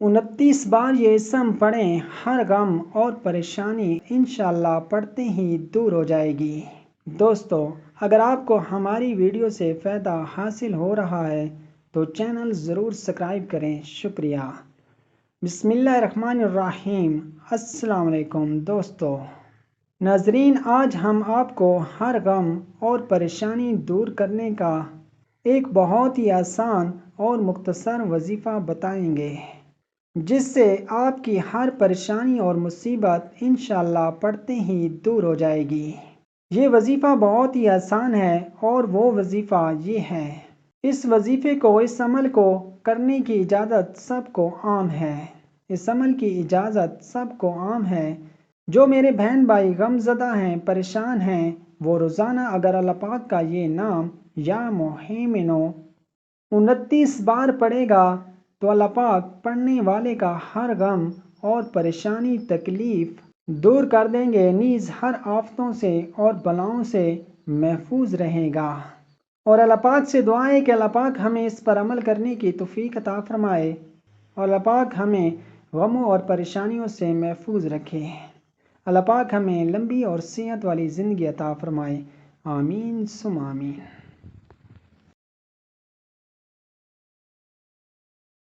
29 بار یہ اسم پڑھیں، ہر غم اور پریشانی انشاءاللہ پڑھتے ہی دور ہو جائے گی۔ دوستو، اگر آپ کو ہماری ویڈیو سے فائدہ حاصل ہو رہا ہے تو چینل ضرور سبسکرائب کریں۔ شکریہ۔ بسم اللہ الرحمن الرحیم۔ السلام علیکم دوستو۔ ناظرین، آج ہم آپ کو ہر غم اور پریشانی دور کرنے کا ایک بہت ہی آسان اور مختصر وظیفہ بتائیں گے، جس سے آپ کی ہر پریشانی اور مصیبت انشاءاللہ پڑھتے ہی دور ہو جائے گی۔ یہ وظیفہ بہت ہی آسان ہے اور وہ وظیفہ یہ ہے۔ اس وظیفے کو، اس عمل کو کرنے کی اجازت سب کو عام ہے۔ اس عمل کی اجازت سب کو عام ہے۔ جو میرے بہن بھائی غم زدہ ہیں، پریشان ہیں، وہ روزانہ اگر اللہ پاک کا یہ نام یا محیمنو 29 بار پڑھے گا تو اللہ پاک پڑھنے والے کا ہر غم اور پریشانی تکلیف دور کر دیں گے، نیز ہر آفتوں سے اور بلاؤں سے محفوظ رہے گا۔ اور اللہ پاک سے دعا ہے کہ اللہ پاک ہمیں اس پر عمل کرنے کی توفیق عطا فرمائے اور اللہ پاک ہمیں غموں اور پریشانیوں سے محفوظ رکھے۔ اللہ پاک ہمیں لمبی اور صحت والی زندگی عطا فرمائے۔ آمین ثم آمین۔